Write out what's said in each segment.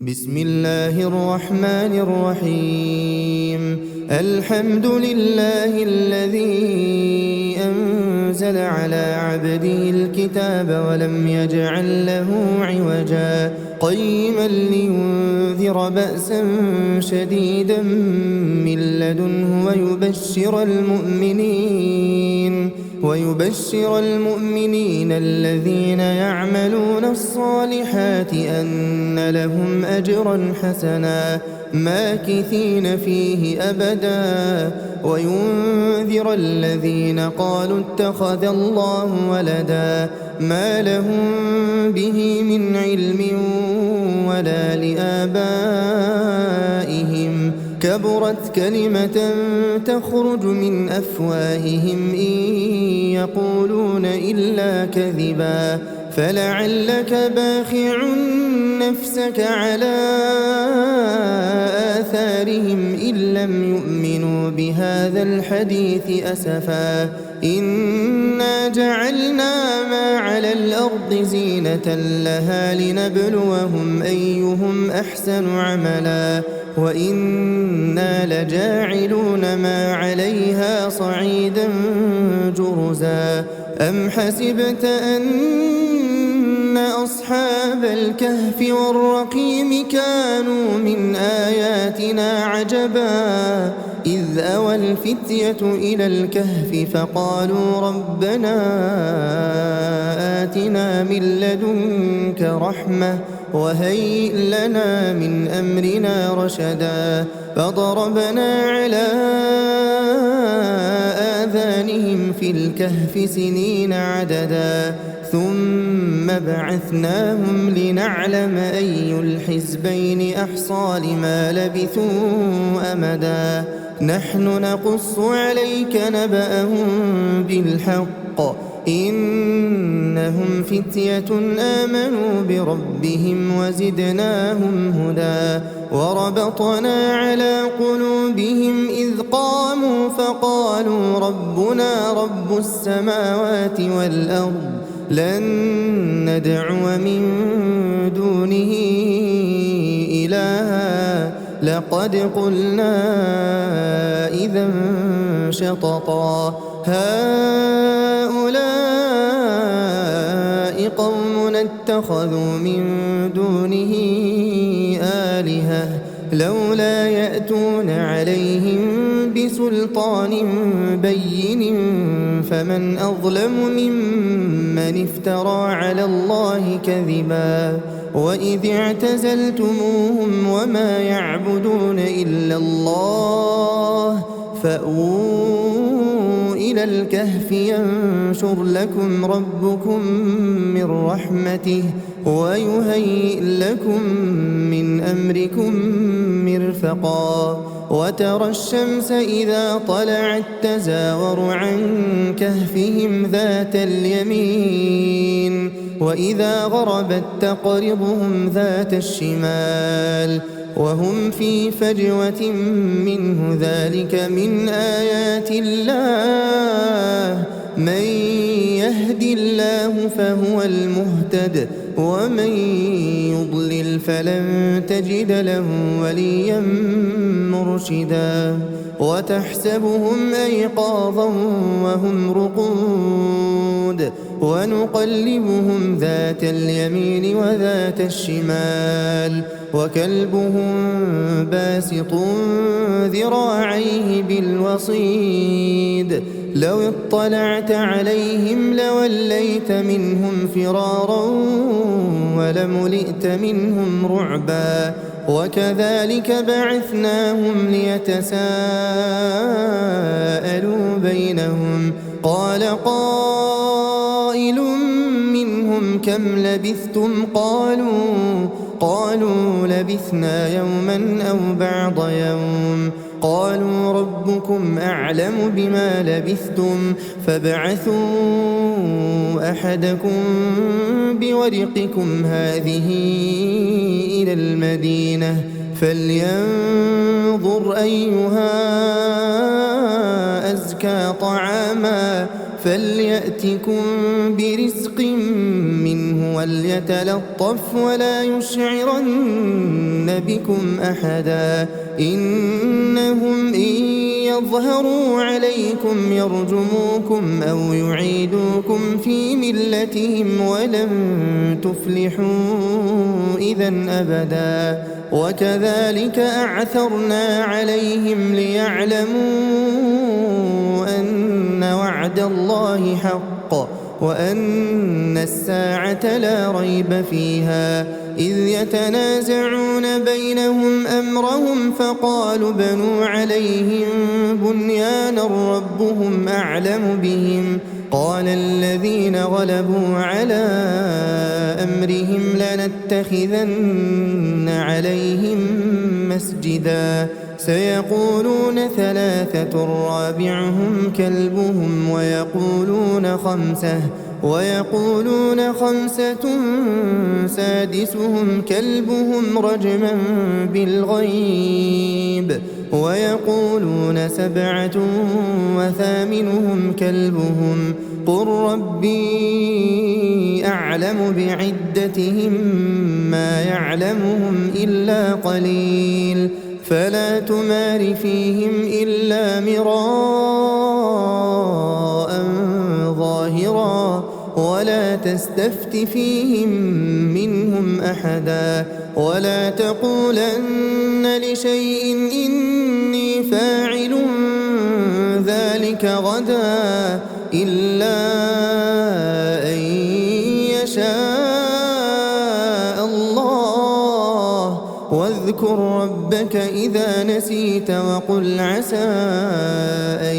بسم الله الرحمن الرحيم. الحمد لله الذي أنزل على عبده الكتاب ولم يجعل له عوجا قيما لينذر بأسا شديدا من لدنه ويبشر المؤمنين الذين يعملون الصالحات أن لهم أجرا حسنا ماكثين فيه أبدا وينذر الذين قالوا اتخذ الله ولدا ما لهم به من علم ولا لآبائهم كبرت كلمة تخرج من أفواههم إن يقولون إلا كذبا فلعلك باخع نفسك على آثارهم إن لم يؤمنوا بهذا الحديث أسفا إنا جعلنا ما على الأرض زينة لها لنبلوهم أيهم أحسن عملا وإنا لجاعلون ما عليها صعيدا جرزا أم حسبت أن أصحاب الكهف والرقيم كانوا من آياتنا عجبا إذ أوى الفتية إلى الكهف فقالوا ربنا آتنا من لدنك رحمة وهيئ لنا من أمرنا رشدا فضربنا على آذانهم في الكهف سنين عددا ثم بعثناهم لنعلم أي الحزبين أحصى لما لبثوا أمدا نحن نقص عليك نبأهم بالحق إنهم فتية آمنوا بربهم وزدناهم هدى وربطنا على قلوبهم إذ قاموا فقالوا ربنا رب السماوات والأرض لن ندعو من دونه إلها لقد قلنا إذا شططا هؤلاء قوم اتخذوا من دونه آلهة لولا يأتون عليهم بسلطان بين فمن أظلم ممن افترى على الله كذبا وإذ اعتزلتموهم وما يعبدون إلا الله فأووا إلى الكهف ينشر لكم ربكم من رحمته ويهيئ لكم من أمركم مرفقا وترى الشمس إذا طلعت تزاور عن كهفهم ذات اليمين وإذا غربت تقرضهم ذات الشمال وهم في فجوة منه ذلك من آيات الله من يهد الله فهو المهتد ومن يضلل فلن تجد له وليا مرشدا وتحسبهم أيقاظا وهم رقود ونقلبهم ذات اليمين وذات الشمال وكلبهم باسط ذراعيه بالوصيد لو اطلعت عليهم لوليت منهم فرارا ولملئت منهم رعبا وكذلك بعثناهم ليتساءلوا بينهم قال قائل منهم كم لبثتم قالوا لبثنا يوما أو بعض يوم قالوا ربكم أعلم بما لبثتم فابعثوا أحدكم بورقكم هذه إلى المدينة فلينظر أيها أزكى طعاما فليأتكم برزق منه وليتلطف ولا يشعرن يريدون بكم أحدا إنهم إن يظهروا عليكم يرجموكم أو يعيدوكم في ملتهم ولن تفلحوا إذا أبدا وكذلك أعثرنا عليهم ليعلموا أن وعد الله حق وأن الساعة لا ريب فيها إذ يتنازعون بينهم أمرهم فقالوا بنوا عليهم بنيانا ربهم أعلم بهم قال الذين غلبوا على أمرهم لنتخذن عليهم مسجدا سيقولون ثلاثة رابعهم كلبهم ويقولون خمسة سادسهم كلبهم رجما بالغيب ويقولون سبعة وثامنهم كلبهم قل ربي أعلم بعدتهم ما يعلمهم إلا قليل فلا تمار فيهم إلا مراء ظاهرا ولا تستفت فيهم منهم أحدا ولا تقولن لشيء إني فاعل ذلك غدا إلا أن يشاء الله واذكر ربك إذا نسيت وقل عسى أن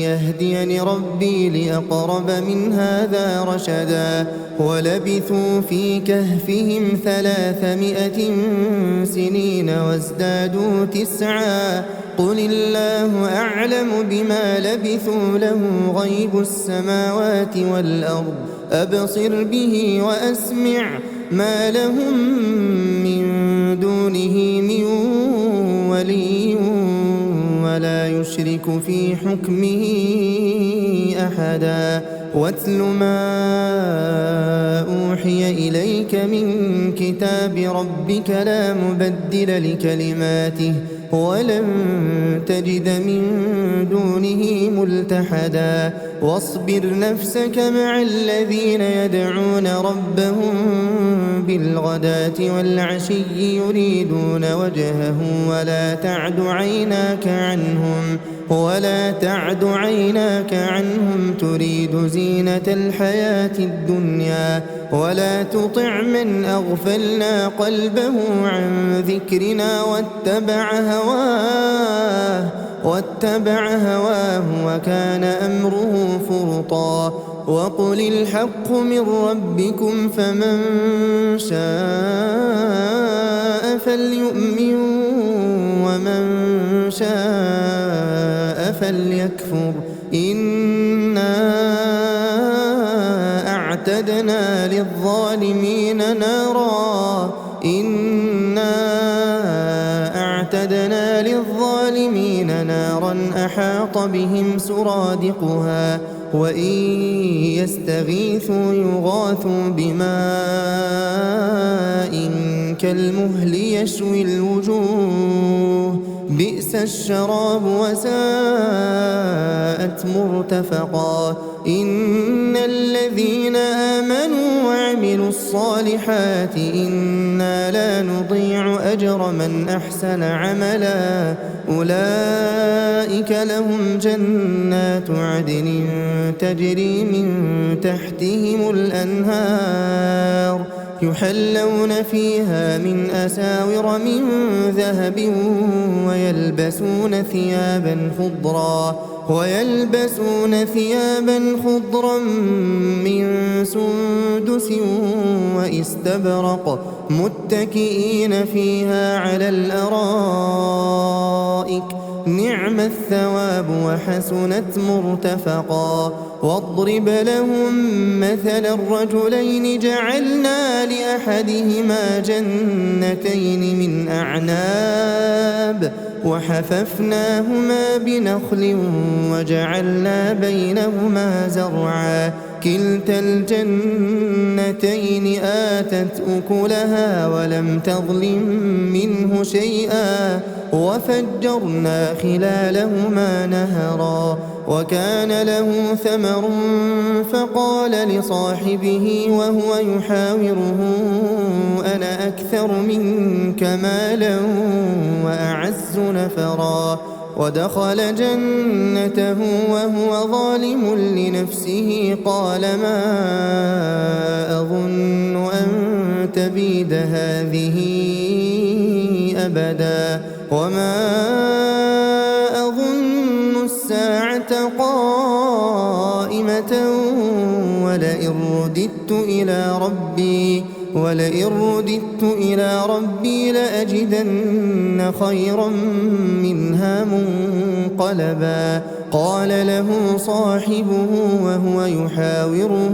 يهديني ربي لأقرب من هذا رشدا ولبثوا في كهفهم 300 سنين وازدادوا 9 قل الله أعلم بما لبثوا له غيب السماوات والأرض أبصر به وأسمع ما لهم من دونه من ولي ولا يشرك في حكمه أحدا واتل ما أوحي إليك من كتاب ربك لا مبدل لكلماته ولن تجد من دونه ملتحدا واصبر نفسك مع الذين يدعون ربهم بالغداة والعشي يريدون وجهه ولا تعد عيناك عنهم تريد زينة الحياة الدنيا ولا تطع من أغفلنا قلبه عن ذكرنا واتبع هواه وكان أمره فرطا وقل الحق من ربكم فمن شاء فليؤمن ومن شاء فليكفر إنا أعتدنا للظالمين نارا أحاط بهم سرادقها وإن يستغيثوا يغاثوا بماء كالمهل يشوي الوجوه بئس الشراب وساءت مرتفقا إن الذين آمنوا وعملوا الصالحات إنا لا نضيع أجر من أحسن عملا أولئك لهم جنات عدن تجري من تحتهم الأنهار يحلون فيها من أساور من ذهب ويلبسون ثيابا خضرا من سندس واستبرق متكئين فيها على الأرائك نعم الثواب وحسنت مرتفقا واضرب لهم مثل الرجلين جعلنا لأحدهما جنتين من أعناب وحففناهما بنخل وجعلنا بينهما زرعا كلتا الجنتين آتت أكلها ولم تظلم منه شيئا وفجرنا خلالهما نهرا وكان له ثمر فقال لصاحبه وهو يحاوره أنا أكثر منك مالا وأعز نفرا ودخل جنته وهو ظالم لنفسه قال ما أظن أن تبيد هذه أبدا وما أظن الساعة قائمة ولئن رددت إلى ربي لأجدن خيرا منها منقلبا قال له صاحبه وهو يحاوره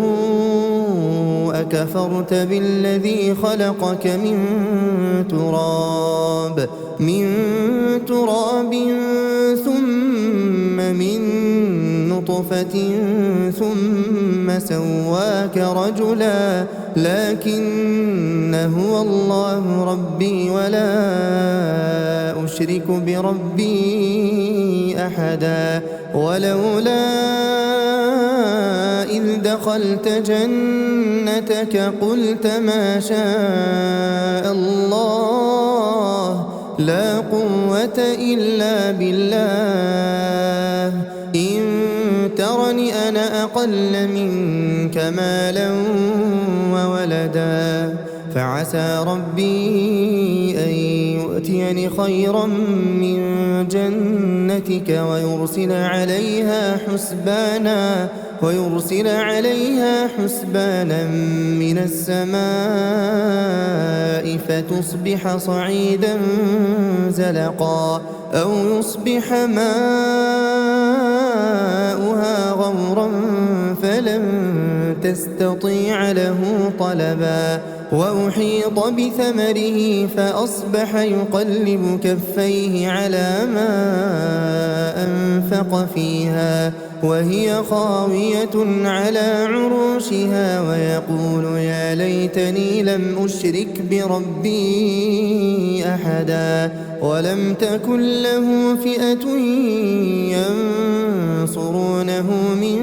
أكفرت بالذي خلقك من تراب ثم من نطفة ثم سواك رجلا لكن هو الله ربي ولا أشرك بربي أحدا ولولا إذ دخلت جنتك قلت ما شاء الله لا قوة إلا بالله إن ترني أنا أقل منك مالا وولدا فعسى ربي أن يؤتيني خيرا من جنتك ويرسل عليها حسبانا من السماء فتصبح صعيدا زلقا أو يصبح ماؤها غورا فلن تستطيع له طلبا وأحيط بثمره فأصبح يقلب كفيه على ما أنفق فيها وهي خاوية على عروشها ويقول يا ليتني لم أشرك بربي أحدا ولم تكن له فئة ينصرونه من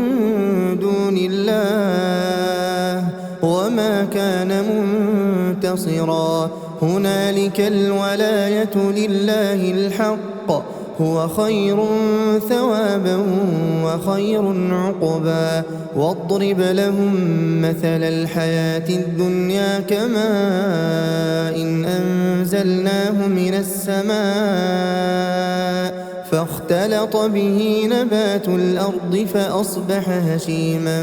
دون الله وما كان منتصرا هنالك الولاية لله الحق هو خير ثوابا وخير عقبا واضرب لهم مثل الحياة الدنيا كماء إن أنزلناه من السماء فاختلط به نبات الأرض فأصبح هشيما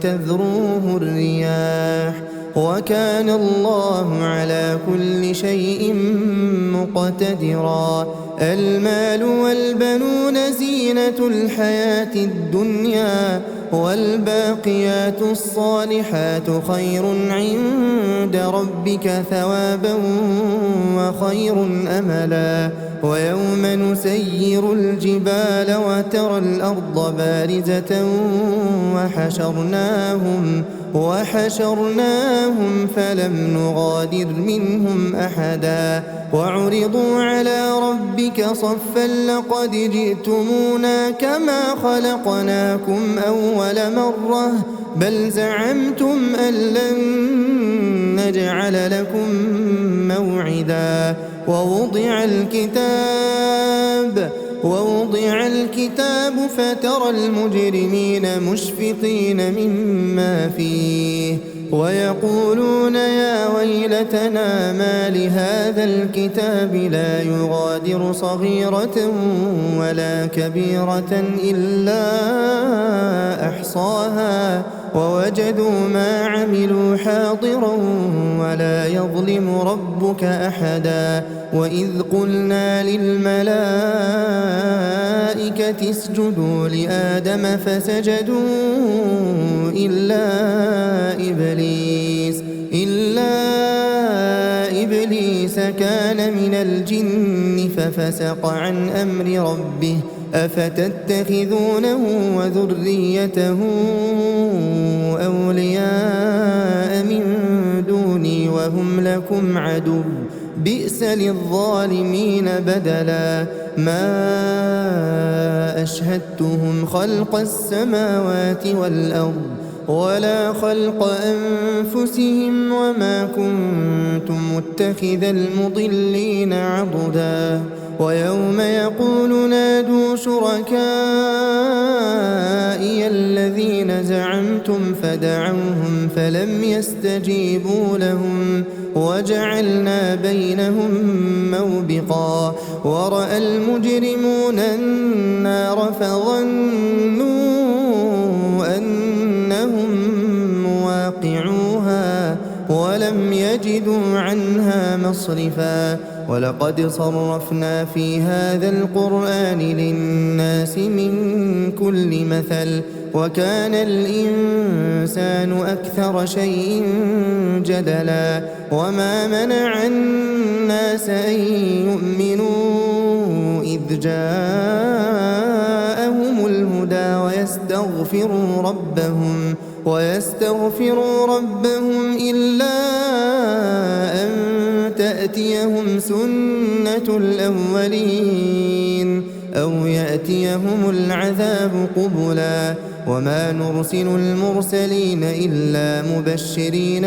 تذروه الرياح وكان الله على كل شيء مقتدرا المال والبنون زينة الحياة الدنيا والباقيات الصالحات خير عند ربك ثوابا وخير أملا ويوم نسير الجبال وترى الأرض بارزة وحشرناهم فلم نغادر منهم أحدا وعرضوا على ربك صفا لقد جئتمونا كما خلقناكم أول مرة بل زعمتم أن لن نجعل لكم موعدا ووضع الكتاب فترى المجرمين مشفقين مما فيه ويقولون يا ويلتنا ما لهذا الكتاب لا يغادر صغيرة ولا كبيرة إلا أحصاها ووجدوا ما عملوا حاضرا ولا يظلم ربك أحدا وإذ قلنا للملائكة اسجدوا لآدم فسجدوا إلا إبليس كان من الجن ففسق عن أمر ربه أفتتخذونه وذريته أولياء من دوني وهم لكم عدو بئس للظالمين بدلا ما أشهدتهم خلق السماوات والأرض ولا خلق أنفسهم وما كنت متخذ المضلين عضدا ويوم يقول نادوا شركائي الذين زعمتم فدعوهم فلم يستجيبوا لهم وجعلنا بينهم موبقا ورأى المجرمون النار فظنوا أنهم مواقعوها ولم يجدوا عنها مصرفا ولقد صرفنا في هذا القرآن للناس من كل مثل وكان الإنسان أكثر شيء جدلا وما منع الناس أن يؤمنوا إذ جاءهم الهدى ويستغفروا ربهم إلا أن تأتيهم سنة الأولين أو يأتيهم العذاب قبلا وما نرسل المرسلين إلا مبشرين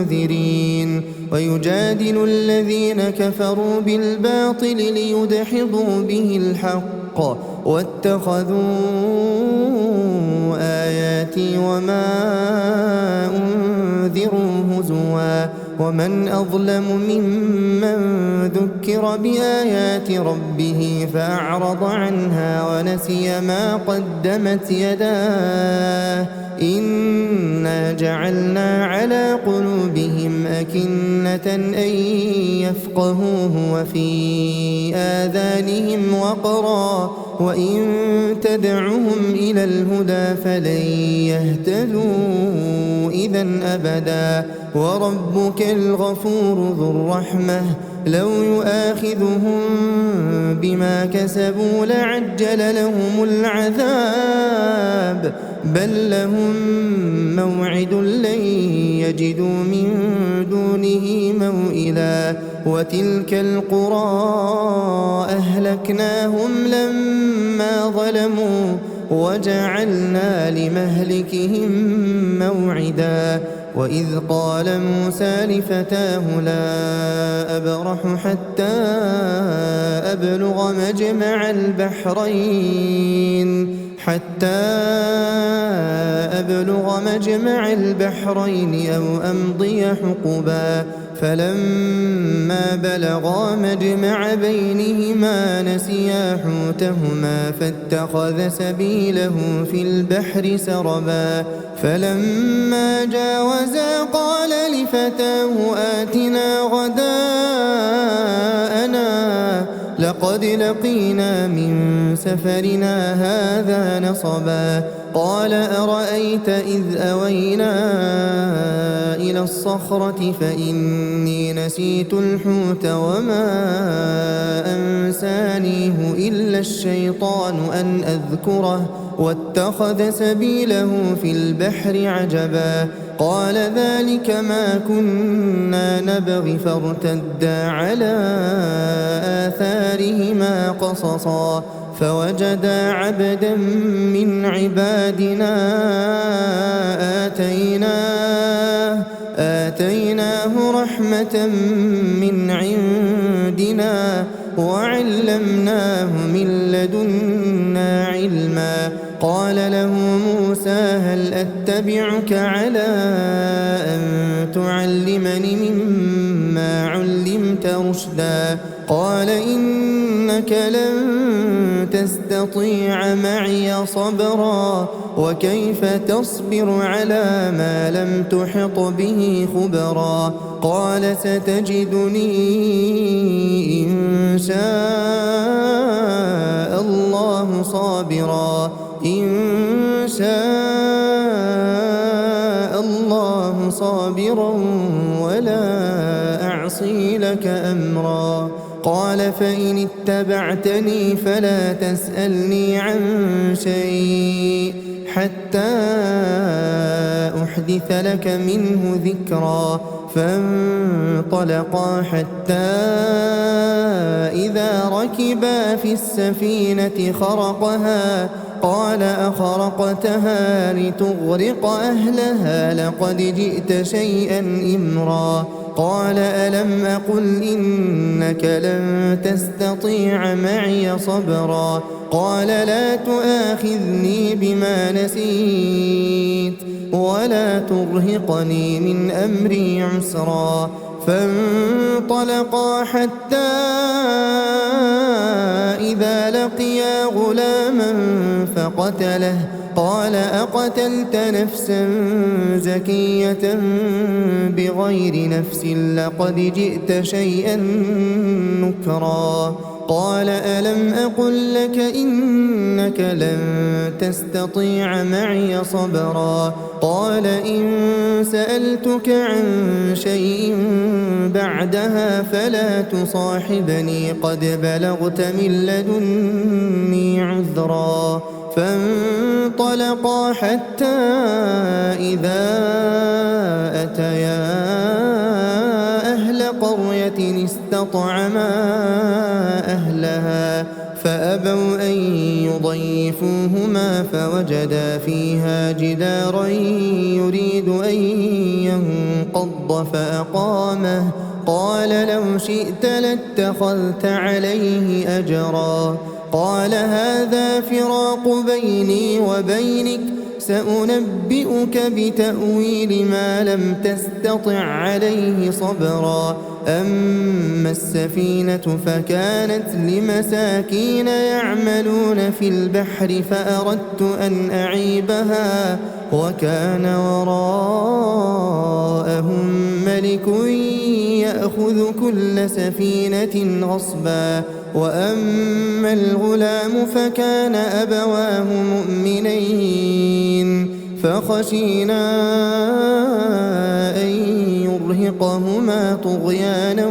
ومنذرين ويجادل الذين كفروا بالباطل ليدحضوا به الحق واتخذوا آياتي وما أنذروا هزوا ومن أظلم ممن ذكر بآيات ربه فأعرض عنها ونسي ما قدمت يداه إنا جعلنا على قلوبهم أكنة أن يفقهوه وفي آذانهم وقرا وإن تدعهم إلى الهدى فلن يهتدوا إذا أبدا وربك الغفور ذو الرحمة لو يؤاخذهم بما كسبوا لعجل لهم العذاب بل لهم موعد لن يجدوا من دونه موئلا وتلك القرى أهلكناهم لما ظلموا وجعلنا لمهلكهم موعدا وإذ قال موسى لفتاه لا أبرح حتى أبلغ مجمع البحرين أو أمضي حقبا فلما بلغا مجمع بينهما نسيا حوتهما فاتخذ سبيله في البحر سربا فلما جاوزا قال لفتاه آتنا غداءنا لقد لقينا من سفرنا هذا نصبا قال أرأيت إذ أوينا إلى الصخرة فإني نسيت الحوت وما أنسانيه إلا الشيطان أن أذكره واتخذ سبيله في البحر عجبا قال ذلك ما كنا نبغي فارتدا على آثارهما قصصا فوجدا عبدا من عبادنا آتيناه رحمة من عندنا وعلمناه من لدنا علما قال له موسى هل أتبعك على أن تعلمني مما علمت رشدا قال إنك لن تستطيع معي صبرا وكيف تصبر على ما لم تحط به خبرا قال ستجدني إن شاء الله صابرا ولا لك أمرا. قال فإن اتبعتني فلا تسألني عن شيء حتى أحدث لك منه ذكرا. فانطلقا حتى إذا ركبا في السفينة خرقها قال أخرقتها لتغرق أهلها لقد جئت شيئا إمرا. قال ألم أقل إنك لن تستطيع معي صبرا. قال لا تؤاخذني بما نسيت ولا ترهقني من أمري عسرا. فانطلقا حتى إذا لقيا غلاما فقتله. قال أقتلت نفسا زكية بغير نفس لقد جئت شيئا نكرا. قال ألم أقل لك إنك لن تستطيع معي صبرا. قال إن سألتك عن شيء بعدها فلا تصاحبني قد بلغت من لدني عذرا. فانطلقا حتى إذا أتيا أهل قرية استطعما أهلها فأبوا أن يضيفوهما فوجدا فيها جدارا يريد أن ينقض فأقامه. قال لو شئت لاتخذت عليه أجرا. قال هذا فراق بيني وبينك سأنبئك بتأويل ما لم تستطع عليه صبرا. أما السفينة فكانت لمساكين يعملون في البحر فأردت أن أعيبها وكان وراءهم ملك يأخذ كل سفينة غصبا. وأما الغلام فكان أبواه مؤمنين فخشينا أن يرهقهما طغيانا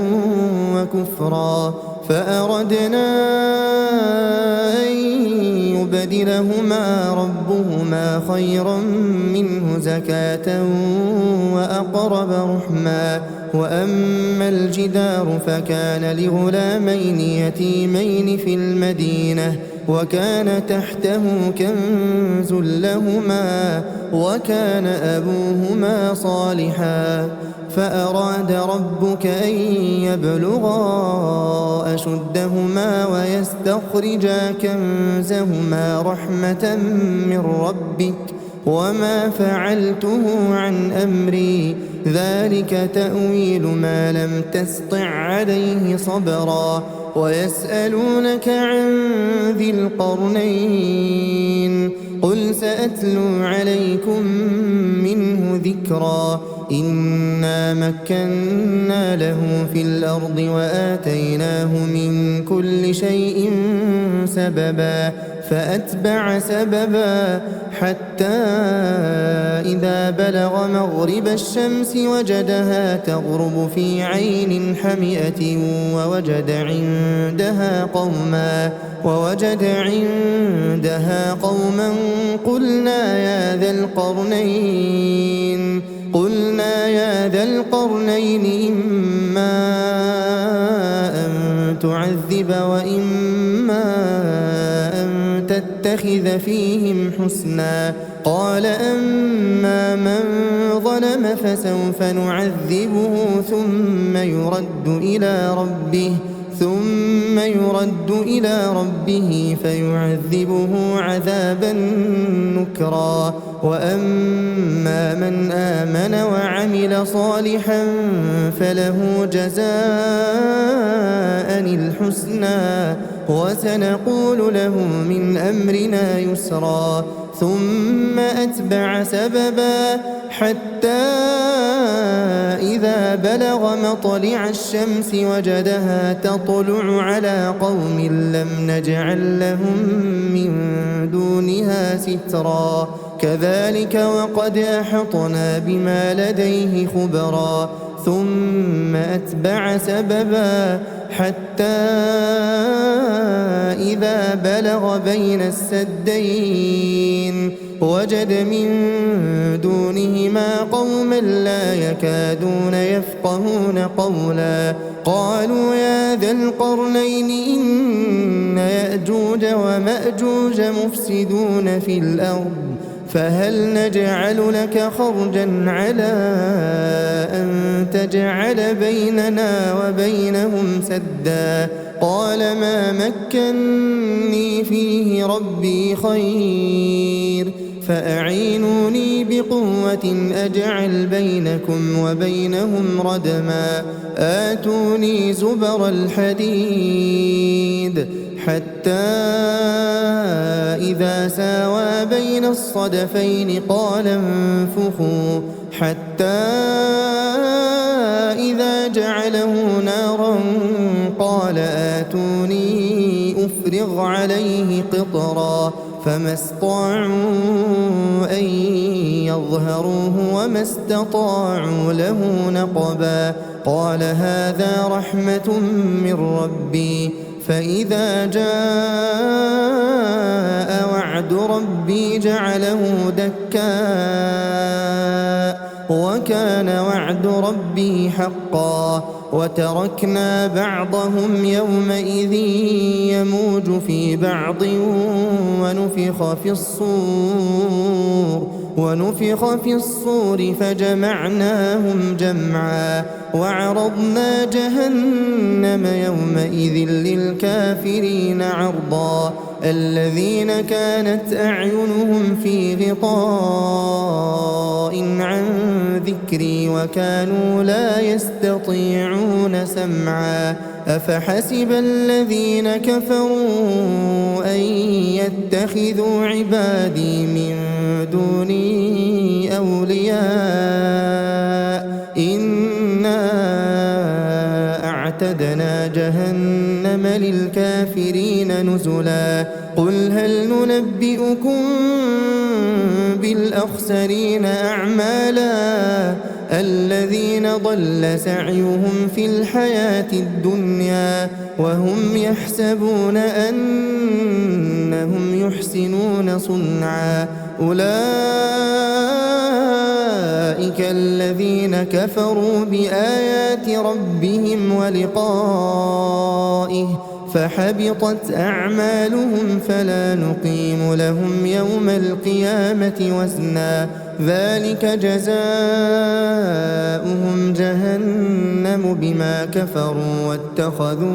وكفرا. فأردنا أن يبدلهما ربهما خيرا منه زكاة وأقرب رحما. وأما الجدار فكان لغلامين يتيمين في المدينة وكان تحته كنز لهما وكان أبوهما صالحا. فأراد ربك أن يبلغا أشدهما ويستخرجا كنزهما رحمة من ربك وما فعلته عن أمري ذلك تأويل ما لم تسطع عليه صبرا. ويسألونك عن ذي القرنين قل سأتلو عليكم منه ذكرا. إنا مكنا له في الأرض وآتيناه من كل شيء سببا. فأتبع سببا حتى إذا بلغ مغرب الشمس وجدها تغرب في عين حمئة ووجد عندها قوما قلنا يا ذا القرنين إما أن تعذب وإما أن تتخذ فيهم حسنا. قال أما من ظلم فسوف نعذبه ثم يرد إلى ربه فيعذبه عذابا نكرا. وأما من آمن وعمل صالحا فله جزاء الحسنى وسنقول له من أمرنا يسرا. ثم أتبع سببا حتى إذا بلغ مطلع الشمس وجدها تطلع على قوم لم نجعل لهم من دونها سترا كذلك وقد أحطنا بما لديه خبرا ثم أتبع سببا حتى إذا بلغ بين السدين وجد من دونهما قوما لا يكادون يفقهون قولا قالوا يا ذا القرنين إن يأجوج ومأجوج مفسدون في الأرض فهل نجعل لك خرجا على أن تجعل بيننا وبينهم سدا قال ما مكني فيه ربي خير فأعينوني بقوة أجعل بينكم وبينهم ردما آتوني زبر الحديد حتى إذا ساوى بين الصدفين قال انفخوا حتى إذا جعله نارا قال آتوني أفرغ عليه قطرا فما استطاعوا أن يظهروه وما استطاعوا له نقبا قال هذا رحمة من ربي فإذا جاء وعد ربي جعله دكاء وكان وعد ربي حقا وتركنا بعضهم يومئذ يموج في بعض ونفخ في الصور فجمعناهم جمعا وعرضنا جهنم يومئذ للكافرين عرضا الذين كانت أعينهم في غطاء عن ذكري وكانوا لا يستطيعون سمعا أفحسب الذين كفروا أن يتخذوا عبادي من دوني أولياء إنا أعتدنا جهنم للكافرين نزلا قل هل ننبئكم بالأخسرين أعمالا الذين ضل سعيهم في الحياة الدنيا وهم يحسبون أنهم يحسنون صنعا أولئك الذين كفروا بآيات ربهم ولقائه فحبطت أعمالهم فلا نقيم لهم يوم القيامة وزنا ذلك جزاؤهم جهنم بما كفروا واتخذوا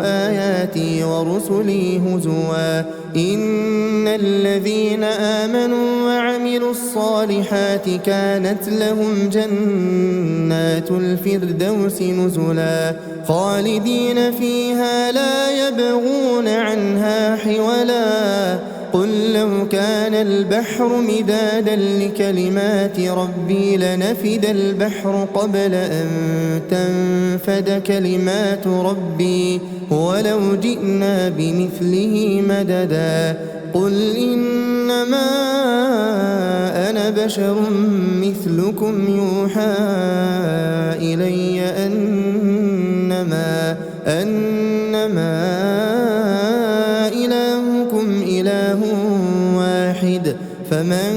آياتي ورسلي هزوا إن الذين آمنوا وعملوا الصالحات كانت لهم جنات الفردوس نزلا خالدين فيها لا يبغون عنها حولا قل لو كان البحر مدادا لكلمات ربي لنفد البحر قبل أن تنفد كلمات ربي ولو جئنا بمثله مددا قل إنما أنا بشر مثلكم يوحى إلي أنما إلهكم إله واحد فمن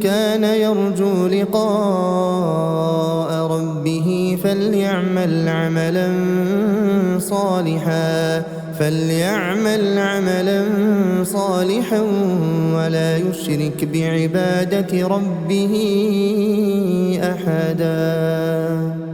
كان يرجو لقاء ربه فليعمل عملا صالحا ولا يشرك بعبادة ربه أحدا.